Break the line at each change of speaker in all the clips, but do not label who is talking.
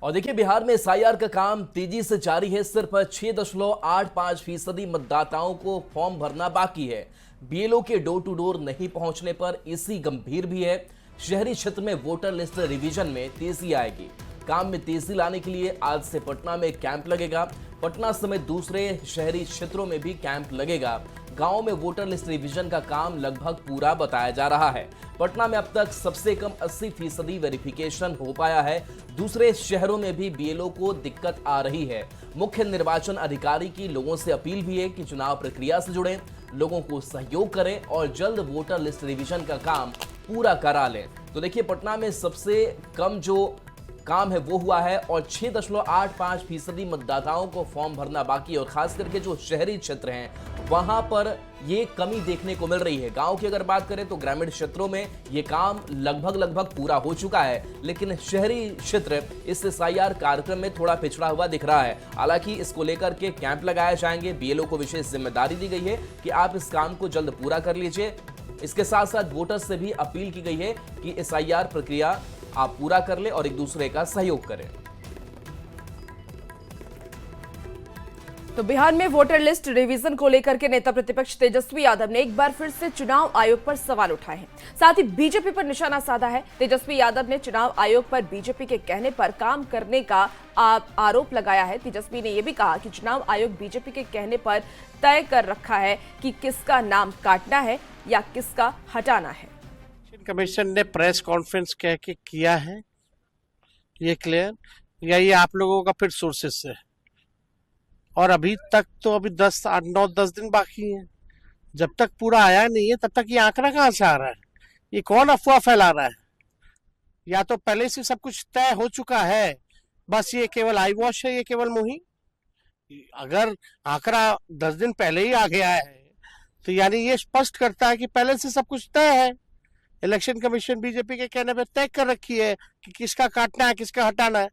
और देखिए, बिहार में एसआईआर का काम तेजी से जारी है। सिर्फ 6.85% मतदाताओं को फॉर्म भरना बाकी है। बीएलओ के डोर टू डोर नहीं पहुंचने पर ईसी गंभीर भी है। शहरी क्षेत्र में वोटर लिस्ट रिवीजन में तेजी आएगी। काम में तेजी लाने के लिए आज से पटना में कैंप लगेगा। पटना समेत दूसरे शहरी क्षेत्रों में भी कैंप लगेगा। गांव में वोटर लिस्ट रिवीजन का काम लगभग पूरा बताया जा रहा है। पटना में अब तक सबसे कम 80% वेरिफिकेशन हो पाया है। दूसरे शहरों में भी बीएलओ को दिक्कत आ रही है। मुख्य निर्वाचन अधिकारी की लोगों से अपील भी है कि चुनाव प्रक्रिया से जुड़े, लोगों को सहयोग करें और जल्द वोटर लिस्ट रिवीजन का काम पूरा करा लें। तो देखिए, पटना में सबसे कम जो काम है वो हुआ है और 6.85% मतदाताओं को फॉर्म भरना बाकी है। और खास करके जो शहरी क्षेत्र हैं वहां पर ये कमी देखने को मिल रही है। गांव की अगर बात करें तो ग्रामीण क्षेत्रों में ये काम लगभग पूरा हो चुका है, लेकिन शहरी क्षेत्र इस एसआईआर कार्यक्रम में थोड़ा पिछड़ा हुआ दिख रहा है। हालांकि इसको लेकर के कैंप लगाए जाएंगे। बीएलओ को विशेष जिम्मेदारी दी गई है कि आप इस काम को जल्द पूरा कर लीजिए। इसके साथ साथ वोटर्स से भी अपील की गई है कि एसआईआर प्रक्रिया आप पूरा कर ले और एक दूसरे का सहयोग करें।
तो बिहार में वोटर लिस्ट रिवीजन को लेकर के नेता प्रतिपक्ष तेजस्वी यादव ने एक बार फिर से चुनाव आयोग पर सवाल उठाए हैं। साथ ही बीजेपी पर निशाना साधा है। तेजस्वी यादव ने चुनाव आयोग पर बीजेपी के कहने पर काम करने का आरोप लगाया है। तेजस्वी ने यह भी कहा कि चुनाव आयोग बीजेपी के कहने पर तय कर रखा है कि किसका नाम काटना है या किसका हटाना है।
कमीशन ने प्रेस कॉन्फ्रेंस कह के किया है, ये क्लियर, या ये आप लोगों का फिर सोर्सेस से? और अभी तक तो अभी 9-10 दिन बाकी हैं। जब तक पूरा आया नहीं है तब तक ये आंकड़ा कहां से आ रहा है? ये कौन अफवाह फैला रहा है? या तो पहले से सब कुछ तय हो चुका है, बस ये केवल आई वॉश है, ये केवल मुहिम। अगर आंकड़ा 10 दिन पहले ही आ गया है तो यानी ये स्पष्ट करता है कि पहले से सब कुछ तय है। इलेक्शन कमीशन बीजेपी के कहने पर तय कर रखी है कि किसका काटना है, किसका हटाना है।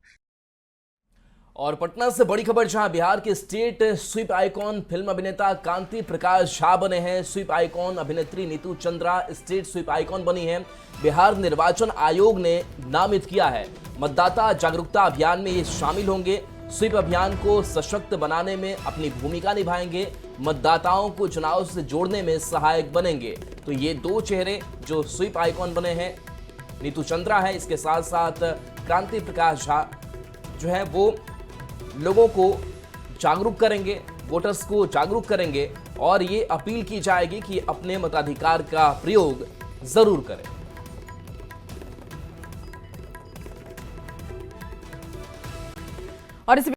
और पटना से बड़ी खबर, जहां बिहार के स्टेट स्वीप आइकॉन फिल्म अभिनेता कांति प्रकाश झा बने हैं। स्वीप आइकॉन अभिनेत्री Neetu Chandra state sweep icon बनी है। बिहार निर्वाचन आयोग ने नामित किया है। मतदाता जागरूकता अभियान में ये शामिल होंगे। स्वीप अभियान को सशक्त बनाने में अपनी भूमिका निभाएंगे। मतदाताओं को चुनाव से जोड़ने में सहायक बनेंगे। तो ये दो चेहरे जो स्वीप आइकॉन बने हैं, नीतू चंद्रा है, इसके साथ साथ कांति प्रकाश झा जो है वो लोगों को जागरूक करेंगे, वोटर्स को जागरूक करेंगे और ये अपील की जाएगी कि अपने मताधिकार का प्रयोग जरूर करें।
और इस